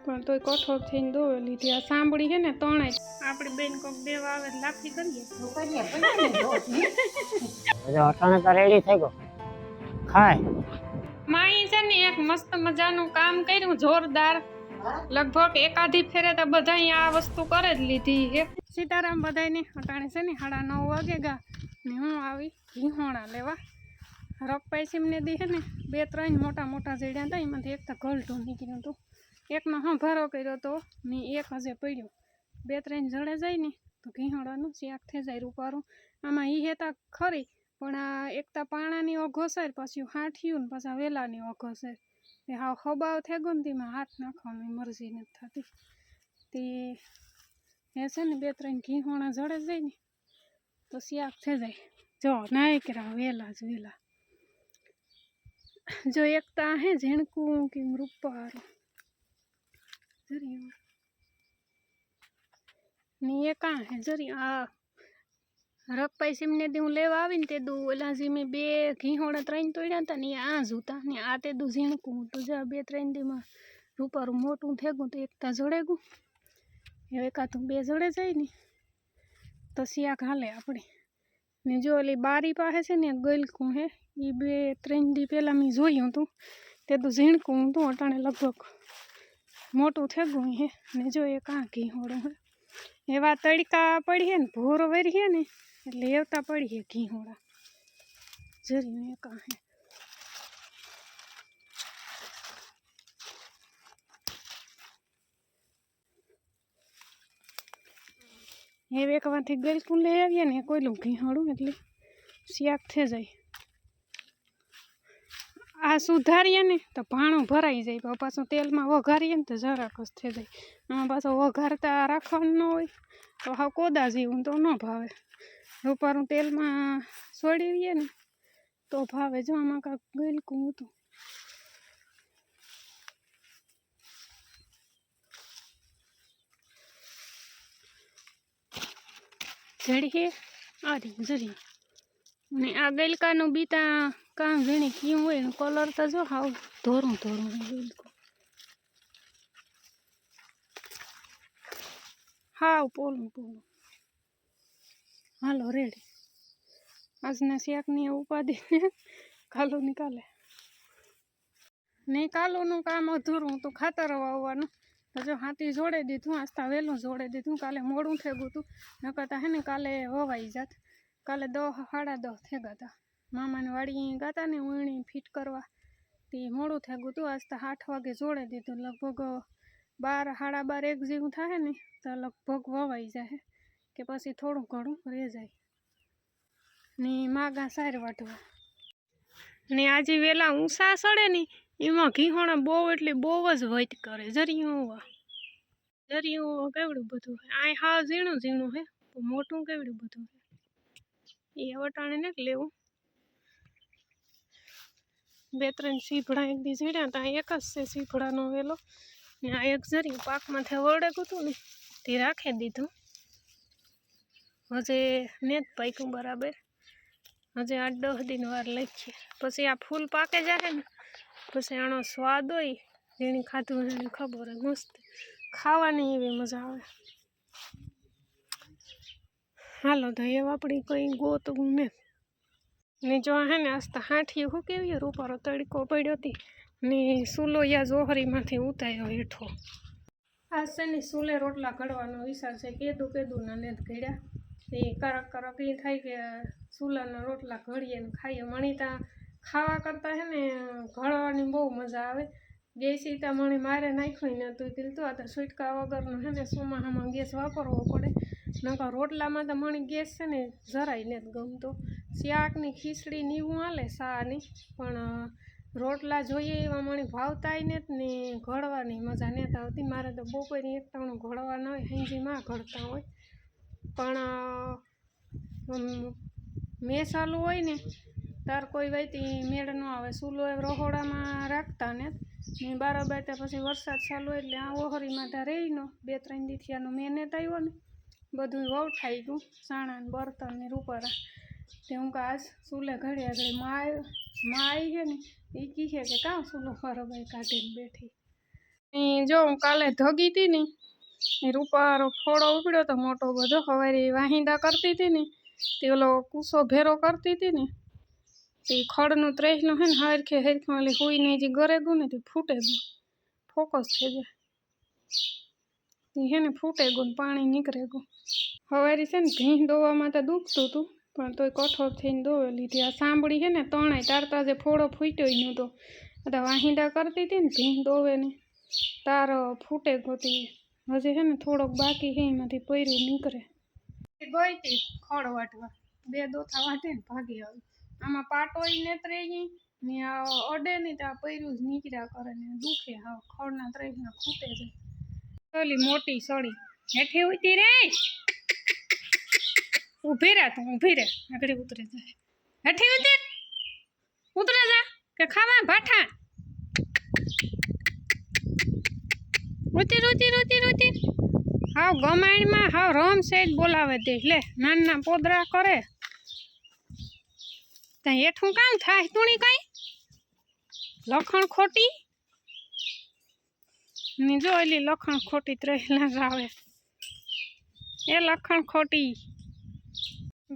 પણ તોય કઠોર થઈને દોવે લીધી. આ સાંભળી છે ને તણે આપણી બેન કોક દેવા આવે લાફી કરીએ અટાણે તો રેડી થઈ ગયો ખાય. માઈ છે ને એક મસ્ત મજાનું કામ કર્યું જોરદાર. લગભગ એકાધી ફેરે તો બધા આ વસ્તુ કરે જ લીધી છે. સીતારામ બધાને અટાણે છે ને 9:30 વાગે ગા ને હું આવી ઘીહોણા લેવા. રકપાઈસીમને દી છે ને 2-3 મોટા મોટા જડ્યા હતા. એમાંથી એક તો ગલઢું નીકળ્યું હતું. એકનો હંભારો કર્યો હતો ને એક હજે પડ્યો. 2-3 જડે જાય ને તો ઘીહોણાનું શાક થઈ જાય રૂપારું. આમાં ઈ હેતા ખરી પણ આ એકતા પાણાની ઓઘોસાર પછી હાંઠિયું ને પાછા વેલાની ઓઘોસાર એ હાવ ખબાવ થઈ ગયો ને તેમાં હાથ નાખવાની મરજી નથી થતી. તે એ છે ને 2-3 ઘીહોણા જડે જાય ને તો શાક થઈ જાય. જો નાય કરા વેલા જ વેલા. જો એકતા હે ઝીણકું કે રૂપારું જરી ને એ કાં હે જરી આ રકપાઈસીમને દી હું લેવા આવીને તે દુ ઓલા જે મેં 2 ઘીહોણા 3 તોડ્યા હતા ને આ જ હતા ને આ તે દુ ઝીણકું તો જા 2-3 દીમાં રૂપારું મોટું થઈ ગયું તો એકતા જડે ગયું. હવે એકાતું 2 જડે જાય ને તો શાક હાલે આપણે. ને જો ઓલી બારી પાસે છે ને ગલકું હે એ 2-3 દી પહેલાં મેં જોયું હતું તે તો ઝીણકું હતું. અટાણે લગભગ મોટું થઈ ગયું હે ને જો એ કાં ઘીહોડું હે. એવા તડકા પડી હે ને ભોરો વેરી હે ને એટલે એવતા પડી હે ઘીહોડા જરી એ કાં હે. હવે એકવાથી ગલકું લઈ આવીએ ને કોઈલું ઘીહોડું એટલે શાક થઈ જાય. આ સુધારીએ ને તો ભાણું ભરાઈ જાય પણ પાછું તેલમાં વઘારીએ ને તો જરાક જ થઈ જાય. આમાં પાછો વઘારતા રાખવાનું ન હોય તો હાવ કોદા જેવું તો ન ભાવે. રૂપારું તેલમાં સોડીએ ને તો ભાવે. જો આમાં કાંક ગલકું હતું જડી આ જરી ને આ ગલકાનું બીતા કામ ઝીણી કયું હોય કલર તો જો હાવ ધોરું ધોરું ગલકું હાવ પોલું પોલું. હાલો રેડી આજના શાકની ઉપાધિ કાલો નીકાલે નહીં. કાલોનું કામ અધૂરું તો ખાતર વાવવાનું તો જો હાથી જોડે દીધું. આસ્તા વહેલું જોડે દીધું. કાલે મોડું થઈ ગયું હતું નકરતા હે ને કાલે વવાઈ જાત. કાલે 10-10:30 થઈ ગયા હતા. મામાને વાડી ગાતા ને ઉણી ફિટ કરવા તે મોડું થઈ ગયું હતું. આસ્તા 8 વાગે જોડે દીધું. લગભગ 12-12-1 જેવું થાય ને તો લગભગ વવાઈ જાય કે પછી થોડું ઘણું રહી જાય ને માગા સાર વાટવા. ને આજે વેલા ઊંસા સડે ને એમાં ઘીહોણા બહુ એટલે બહુ જ વટ કરે. જરીયું કેવડું બધું આ હાવ ઝીણું ઝીણું હે મોટું કેવડું બધું હે. એ વટાણે ને લેવું. 2-3 સીભડા એક દી ઝીડ્યા હતા. એક જ છે સીભડાનો વેલો ને આ એક જરી પાકમાંથી વળે ગયું ને તે રાખી દીધું. હજે નેત પાક્યું બરાબર. હજે 8-10 દિન વાર લખીએ પછી આ ફૂલ પાકે જાય ને પછી આનો સ્વાદ હોય જેની ખાધું એની ખબર હોય. મસ્ત ખાવાની એવી મજા આવે. હાલો તો એ આપણી કોઈ ગોતવું ને જો હે ને આસ્તા હાંઠી હું કેવી રૂપારો તડકો પડ્યો હતી ને સૂલો યા જોહરીમાંથી ઉતાર્યો હેઠો. આ છે ને સૂલે રોટલા ઘડવાનો વિચાર છે. કેદું ના નેત ઘડ્યા એ કરક કરક એ થાય કે સૂલાના રોટલા ઘડીએ ને ખાઈએ. મણીતા ખાવા કરતાં હે ને ઘડવાની બહુ મજા આવે. ગેસીતા મણી મારે નાખ્યું ને તો દીલતું આ તો છૂટકા વગરનું હે ને ચોમાસામાં ગેસ વાપરવો પડે. નકર રોટલામાં તો મણી ગેસ છે ને જરાય નથી ગમતો. શાકની ખીચડી નીવું હાલે શાની પણ રોટલા જોઈએ એવા મણી ભાવતાય ને જ ને ઘડવાની મજા નથી આવતી. મારે તો બપોરે એકટાણું ઘડવા ન હોય હાંજીમાં ઘડતા હોય પણ મેસાલું હોય ને તાર કોઈ વાયતી મેળ ન આવે. સૂલો એ રહોડામાં રાખતા ને બારોબાર પછી વરસાદ ચાલુ હોય એટલે આ ઓહરીમાં ત્યાં રહી ન 2-3 દીથિયાનો મહેનત આવ્યો ને બધું વવઠાઈ ગયું. સાણા ને બર્તન ને રૂપારા તે હું આજ સૂલે ઘડી આગળ માં આવી છે ને એ કહે કે કાં સૂલો બરોબર કાઢીને બેઠી. જો હું કાલે ધગી હતી ને એ રૂપારો ફોડો ઉપડ્યો તો મોટો બધો સવારે વાહિંદા કરતી હતી ને તે ઓલો કૂસો ભેરો કરતી હતી ને તે ખડનું ત્રેસનું હે ને હરખે હરખું એટલે હુઈને જે ગરે ગયું ને તે ફૂટે ગયું ફોકસ થઈ જાય હે ને ફૂટે ગયું ને પાણી નીકળે ગયું સવારે છે ને ભીં દોવામાં તો દુખતું હતું પણ તોય કઠોર થઈને દોવે લીધી આ સાંભળી છે ને તણાય તારતા જે ફોડો ફૂટ્યો ય નહોતો બધા વાહિંદા કરતી હતી ને ભીં દોવે ને તાર ફૂટે ગોતી હજી છે ને થોડોક બાકી છે એમાંથી પૈરું નીકળે ગઈ હતી ખડ વાટવા 2 દોથા વાટે ને ભાગી આવી આમાં પાટોય નેતરે ને આ અડે ને ત્યાં પૈરું જ નીકળ્યા કરે ને દુખે હા ખડના ત્રેસના ખૂટે છે ઓલી મોટી સળી હેઠે ઉતી રે ઊભી રહે તું ઊભી રહે આગળ ઉતરે જાય હેઠે ઉતરે જા કે ખાવા ભાઠા ઉતી હાવ ગમાણીમાં હાવ રમ સેજ બોલાવે દે લે નાના પોદરા કરે ત્યાં હેઠું કામ થાય તુણી કઈ લખણ ખોટી ને જો એલી લખણ ખોટી ત્રેલા જ આવે એ લખણ ખોટી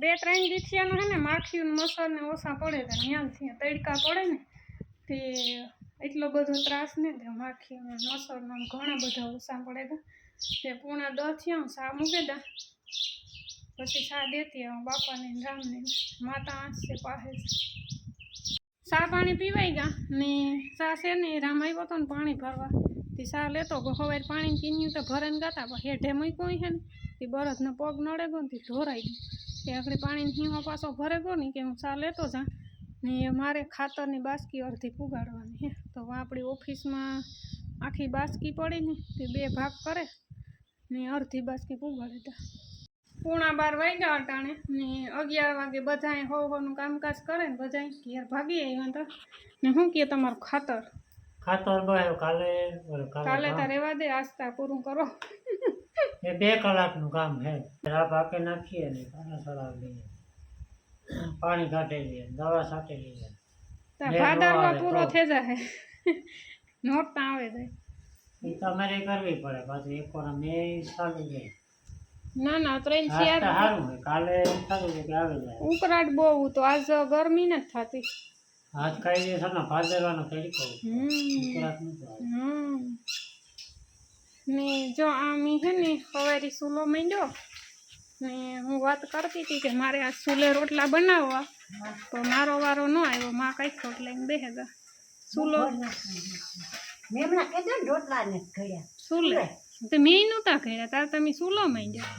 2-3 દીઠિયાનું હે ને માખીયું મસર ને ઓછા પડે તો ન્યાલથી તડકા પડે ને તે એટલો બધો ત્રાસ ને તે માખી ને મસર ને ઘણા બધા ઓછા પડે તે 9:30 થયા સા મૂકે દા પછી સા દેતી આવું બાપાને રામને માતા આંસે પાસે સા પાણી પીવાઈ ગયા ને સા છે ને રામ આવ્યો હતો ને પાણી ભરવા તે સા લેતો હવે પાણી પીન્યું તો ભરે ને ગાતા પણ હેઠે મૂક્યું છે ને તે બળદનો પગ નડે ગયો ને તે ઢોરાઈ ગયું તે આગળ પાણીને હીમો પાછો ભરે ગયો ને કે હું સા લેતો જા ને મારે ખાતરની બાસકી અડધી પુગાડવાની હે તો આપણી ઓફિસમાં આખી બાસકી પડી ને તે 2 ભાગ કરે ને અડધી બાસકી પુગાડી દે 11:30 વાગ્યા અટાણે ને 11 વાગે બધાએ હોવાનું કામકાજ કરે ને બધાએ ઘેર ભાગી આવ્યા તો ને શું કહે તમારું ખાતર કાલે તો રહેવા દે આસ્તા પૂરું કરો એ 2 કલાકનું કામ છે પાકે નાખીએ ને પાણી ચડાવી દઈએ પાણી કાઢી લઈએ દવા છાંટી લઈએ ભાદરવા પૂરો થઈ જાય નોરતા આવે જાય એ તમારે કરવી પડે પાછું એક વાર મેં ચાલી જાય ના 3-4 સારું હોય કાલે સારું કે આવી જાય ઉકળાટ બહુ તો આજ ગરમી નથી થતી આજ કઈ દિવસ ને ભાદરવાનો તરીકો ઉકળાટ નથી ને જો આમી હે ને સવારે સૂલો માંડ્યો ને હું વાત કરતી હતી કે મારે આ સૂલે રોટલા બનાવવા તો મારો વારો ન આવ્યો માં કઈ ખોટ લઈને બેહે ગયા સૂલો સૂલે તો મેં નહોતા કર્યા તાર તમે સૂલો માંડ્યો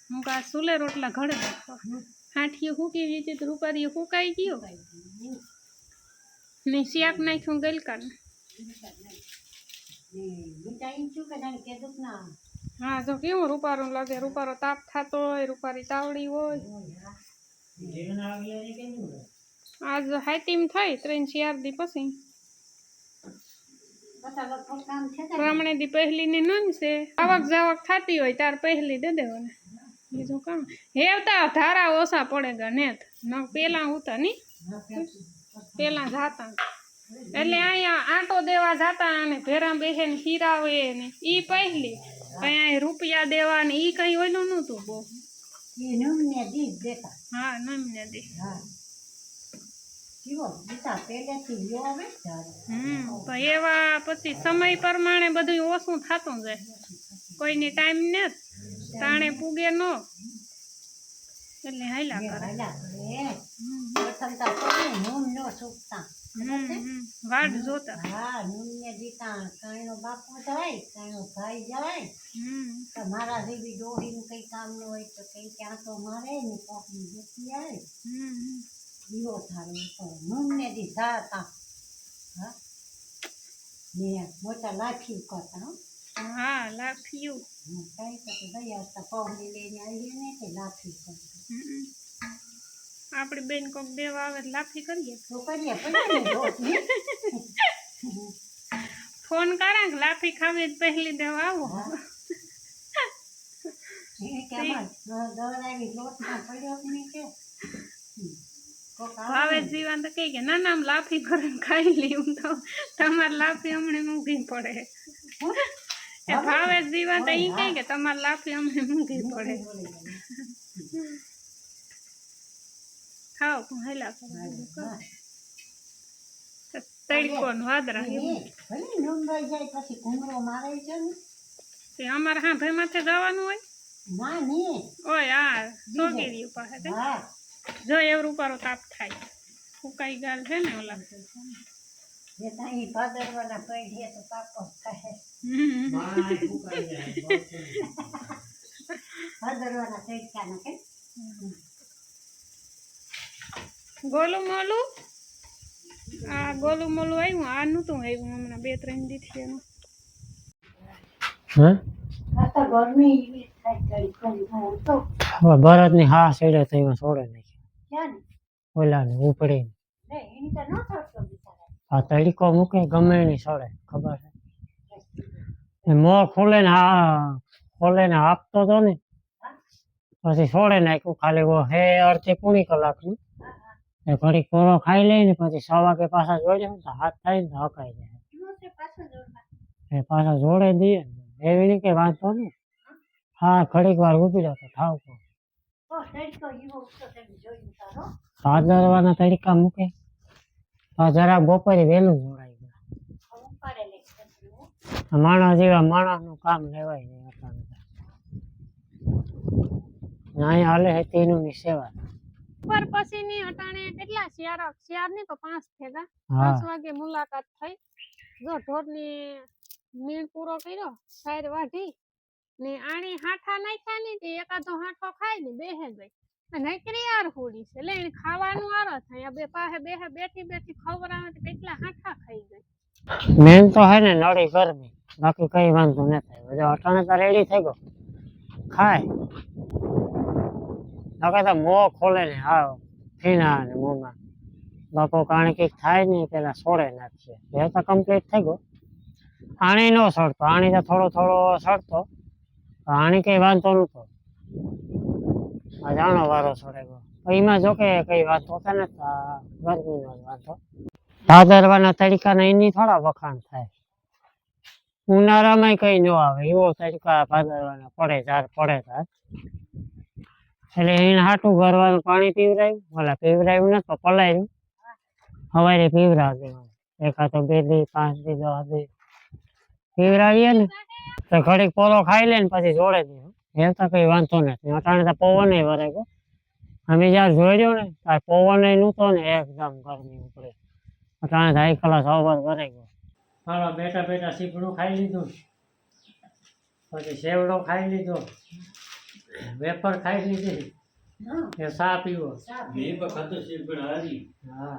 હું કા સૂલે રોટલા ઘડે નાખવા હાંઠીઓ ફૂકી દીધી તો રૂપારીઓ ફૂકાઈ ગયો ને શાક નાખ્યું ગલકાને હા જો કેવું રૂપારું લાગે રૂપારો તાપ થતો હોય રૂપારી તાવડી હોય આજ હાઈટીમ થઈ 3-4 દી પછી હમણે દી પહેલી ની નોંધ છે આવક જાવક થતી હોય તાર પહેલી દે દેવાને બીજું કામ હેવતા ધારા ઓછા પડે ગા નેત ન પેલા ઉતા ની પેલા જાતા એટલે અહીંયા આંટો દેવા જાતા અને ભેરા બેહે ને હીરાવે ને ઈ પહેલી અહીંયા રૂપિયા દેવા ને ઈ કઈ ઓલું નહોતું બહુ હા નમને દી તો એવા પછી સમય પ્રમાણે બધું ઓછું થતું જાય કોઈને ટાઈમ ને તાણે પૂગે નો એટલે હાલ્યા કરે વાટ જોતા મારા જેવી ડોહી નું કઈ કામ ન હોય તો કઈ ક્યાં તો મારે ને કોકની જતી આવે દીવો થારે નૂન ને દી જાતા હા ને મોટા લાઠી કરતા હા લાફ્યું કઈ તો ભાઈ આ પૌડી લઈને આવીએ ને તે લાઠી કરતા આપણી બેન કોક દેવા આવે લાફી કરીએ તો કરીએ પણ ફોન કરા કે લાફી ખાવી પહેલી દેવા આવો ભાવે જીવાન તો કઈ કે ના નામ લાફી કરીને ખાઈ લઈ તો તમારે લાફી હમણાં મૂકી પડે એ ભાવે જીવા તો ઈ કહે કે તમારે લાફી અમને મૂંઘી પડે ખાઓ હેલા તડકો ને વાદરા પછી ઘૂમરો મારે છે ને તે અમારે હા ભાઈ માથે જવાનું હોય ના નહીં ઓય આ સોગીરી પાસે જો એવું રૂપારો તાપ થાય ફૂકાઈ ગાલ છે ને ઓલા જે તાઈ ભાદરવાના પૈડીએ તો પાકો થાય ભાદરવાના તડકાના કે ગોલું મોલું આ ગોલું મોલું આવ્યું આ નહોતું આવ્યું હમણાં 2-3 દીથી એનું આ તો ગરમી એવી થાય તડકો તો ભરતની હા સેડે તો એમાં છોડે નાખી ક્યાં ને ઓલાને ઉપડી ને એની તો ન થતો બિચારા આ તડકો મૂકે ગમે એની છોડે ખબર છે મોં ખોલે ને આપતો હતો ને પછી છોડે નાખ્યું ખાલી હે અડધી પૂરી કલાકનું એ ઘડીક પોરો ખાઈ લે ને પછી 6 વાગે પાછા જોડે તો હાથ થાય ને તો હકાઈ જાય એ પાછા જોડે દઈએ એવી નહીં કે વાંધો ને હા ઘડીક વાર ઊભી રહો તો ઠાવકો ભાદરવાના તડકા મૂકે જરા બપોરે વહેલું જોડાઈ ગયા માણસ જેવા માણસનું કામ લેવાય નહીં અહીંયા હાલે છે તેનું ની સેવા પર પછી ની અટાણે કેટલા શિયાર ની તો 5 થયા 5 વાગે મુલાકાત થઈ જો ઢોરની મીણ પૂરો કર્યો સાઈર વાઢી ને આણી હાઠા નાખ્યા ની તે એકાદો હાઠો ખાઈ ને બેહે ગઈ અને ક્રિયાર હોડી છે લે ખાવાનું આરો થાય બે પાસે બેઠી ખવરાવે તો કેટલા હાઠા ખાઈ ગઈ મેન તો હે ને નડી ગરમી બાકી કઈ વાંધો ન થાય બધો અટાણે તો રેડી થઈ ગયો ખાય નકર તો મોં ખોલે ને હા ફીના ને મોંમાં બાપો કાણે કંઈક થાય ને પેલા છોડે નાખશે એ તો કમ્પ્લીટ થઈ ગયો આણી નો સડતો આણી તો થોડો સડતો આણી કઈ વાંધો નતો જાણો વારો છોડે ગયો એમાં જો કે કઈ વાંધો હતા ને ગરમીનો વાંધો ભાદરવાના તડકાના એની થોડા વખાણ થાય ઉનાળામાં કઈ ન આવે એવો તડકા ભાદરવાના પડે તાર એટલે એને હાટું ભરવાનું પાણી પીવરાયું ઓલા પીવરાયું ને તો પલાય્યું સવારે પીવરાવ દેવાનું એકાદ 2 દી 5 દી 10 દી પીવરાવીએ ને તો ઘડીક પોરો ખાઈ લે ને પછી જોડે દે એમ તો કઈ વાંધો નથી અટાણે તો પવન વરે ગયો અમે જયારે જોડ્યો ને ત્યારે પવન નહોતો ને એકદમ ગરમી ઉપડે અટાણે 2.5 કલાક સવાર વરે ગયો હાલો બેઠા સીપડું ખાઈ લીધું પછી સેવડો ખાઈ લીધો વેફર ખાઈ લીધી ચા પીવો હા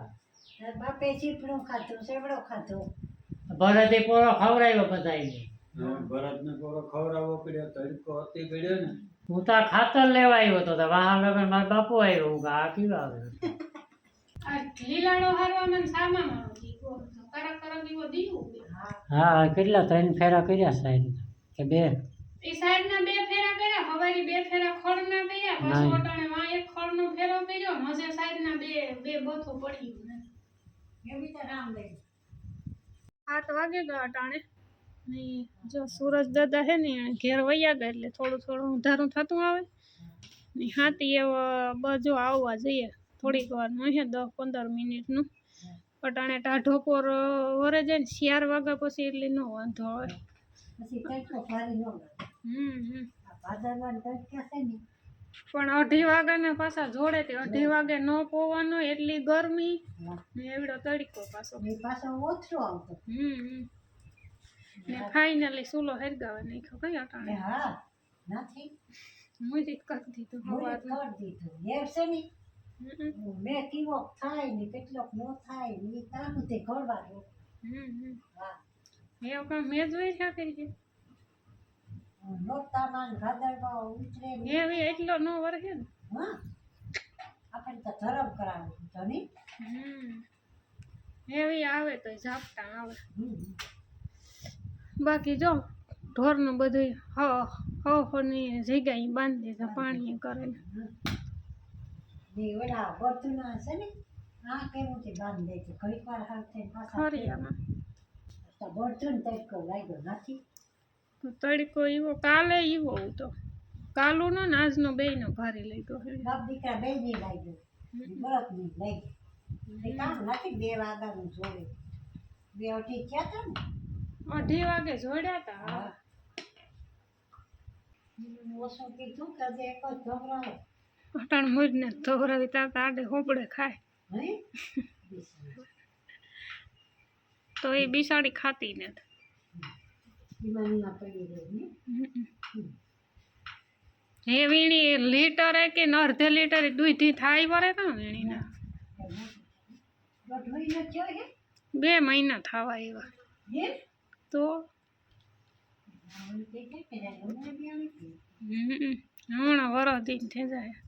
બાપે ચીપડું ખાધું સેવડો ખાધો ભરતે પોરો ખવડાવ્યો બધાને ભરતને પોરો ખવડાવવો પડ્યો તડકો અતિ પડ્યો ને હું તો ખાતર લેવા આવ્યો તો વાહન લગન મારા બાપુ આવ્યો હું આ કેવા આવે આ લીલાડો હારવામાં સામાન કરા દીવો દીવું હા કેટલા 3 ફેરા કર્યા સાહેબ કે 2 એ સાઈડ ના 2 ફેરા કર્યા હવારી 2 ફેરા ખડ ના કર્યા પછી ઓટાણે માં એક ખડ નો ફેરો કર્યો મજે સાઈડ ના બે બથો પડ્યું ને એવી તો રામ દે 7 વાગે ગયા અટાણે ને જો સૂરજ દાદા હે ને ઘેર વયા ગયા એટલે થોડું ઉધારું થતું આવે ને હાથી એવા બાજુ આવવા જઈએ થોડીક વાર માં 10-15 મિનિટનું અટાણે ટાઢો પોર વરે જાય ને 4 વાગ્યા પછી એટલે નો વાંધો આવે પછી તડકો ભારી ન લાગે ભાદરવાના તડકા છે ને પણ 2:30 વાગ્યા ને પાછા જોડે તે 2:30 વાગે ન પોવાનો એટલી ગરમી ને એવડો તડકો પાછો પાછો ઓછો આવતો ને ફાઇનલી સુલો હરગાવા નાખ્યો કઈ અટાણે હા નથી મુજી કરી દીધું હવાર કરી દીધું એ છે ને મેં કેવો થાય ને કેટલોક ન થાય ને એ તારું તે કરવાનું હા એ કામ મેં જોઈ છે કરી નોતામાં ભાદરમાં ઉતરે ને એવી એટલો ન વરહે ને હા આપણે તો ધરમ કરાવું તો નહીં એવી આવે તો ઝાપટા આવે બાકી જો ઢોરનું બધું ની જગ્યાએ બાંધી દીધા પાણી કરે ને ઓલા બર્તુના છે ને આ કેવું છે બાંધી દે છે ઘડીક વાર હાથ થઈને પાછા ખરી આમાં તો બળતું ને તડકો લાગ્યો નથી. તો તડકો એવો કાલે એવો હતો. કાલુનો ને આજનો બેયનો ભારે લીધો છે. બાપ દીકરા બે ની લાગ્યો, બરફ ની લાગી. એ કામ નથી 2 વાગ્યાનું જોવે. 2 અઢી થયા હતા ને. 2:30 વાગે જોડ્યા હતા. હા. ઓછું કીધું કે આજે એક જ ધોવરાવો. અટાણ મોજને ધોવરાવી તા આડે હોબળે ખાય હે? તો એ બિસાડી ખાતી નથી. ઈમાનના પડી રહી ને. હે વીણી લીટર કે અડધે લીટર દૂધી થાય વરે તો વીણીના દોઢ મહિનો થયો હે? 2 મહિના થવા એવા. હે? તો મને કઈ કઈ કર્યા ગમે બિયાણી હતી. હમણાં વરસ દિન થઈ જાય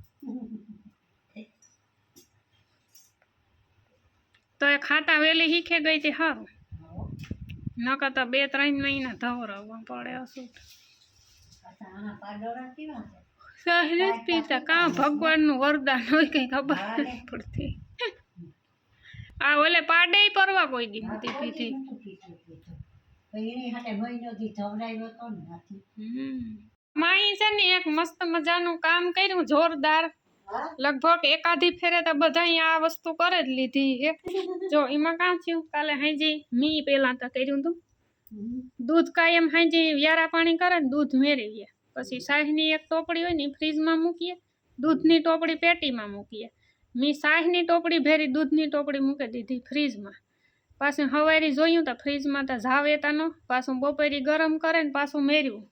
તો એ ખાતા વેલી શીખે ગઈ તે સારું. નકર તો 2-3 મહિના ધવરાવવા પડે. હશું પાછા આના પાડોળા કેવા છે? સહેજ જ પીતા કાં ભગવાનનું વરદાન હોય કઈ ખબર નથી પડતી. આ ઓલે પાડે પરવા કોઈ દી નથી પીધી. એની હાટે મહિનો દી ધવરાયો હતો ને નથી. માઈ છે ને એક મસ્ત મજાનું કામ કર્યું જોરદાર. હા? લગભગ એકાધી ફેરે તો બધા આ વસ્તુ કરે જ લીધી હે. જો એમાં કાં થયું કાલે હાંજી મી પેલા તો કર્યું તું. દૂધ કાયમ હાંજી વ્યારા પાણી કરે ને દૂધ મેળવીએ. પછી શાહીની એક ટોપડી હોય ને ફ્રીજમાં મૂકીએ. દૂધની ટોપડી પેટીમાં મૂકીએ. મી શાહીની ટોપડી ભેરી દૂધની ટોપડી મૂકી દીધી ફ્રીજમાં. પાછું હવારી જોયું તો ફ્રીજમાં તો ઝાવેતાનો પાછું બપોરી ગરમ કરે ને પાછું મેર્યું.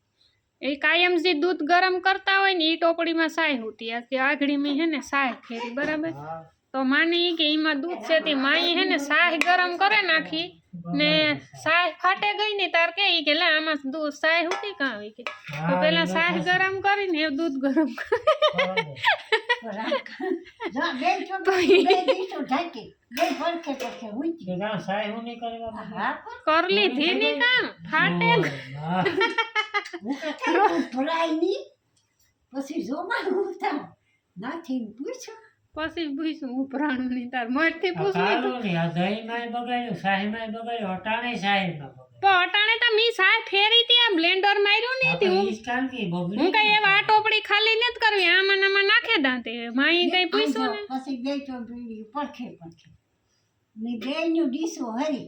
એ કાયમ જે દૂધ ગરમ કરતા હોય ને એ ટોપડીમાં સાય હોતી આગળી મેં હે ને સાય ફેરી બરાબર. તો માની કે એમાં દૂધ છે તે માઈ હે ને સાય ગરમ કરે નાખી ને સાય ફાટે ગઈ ને તાર કે લા આમાં દૂધ સાય હોતી કાં આવી કે તો પેલા સાય ગરમ કરીને એ દૂધ ગરમ કરે. જા બેન છો બે દીસો ઢાકી બે ફરકે પડકે ઊંચી. કેના સાય હું નહીં કરવા હા કર લીધી ને કામ ફાટે હું કહેતા ભરાય ની પછી જોમાં ઉતા નાથી પૂછ્યું પછી પૂછ્યું હું પ્રાણું ની તાર મોરથી પૂછવું કાલું નહીં આ દહીં માં બગાડ્યું શાહી માં બગાડ્યું અટાણે શાહી માં બગાડ્યું. તો અટાણે તો મી સાય ફેરી ત્યાં બ્લેન્ડર માર્યું ને તે હું હું કઈ એવા આ ટોપડી ખાલી નથી કરવી આમાં નામાં નાખે દાંતે માઈ કઈ પૂછ્યું ને પછી બે તો પડખે પડખે ની બે નું ડીસો હરી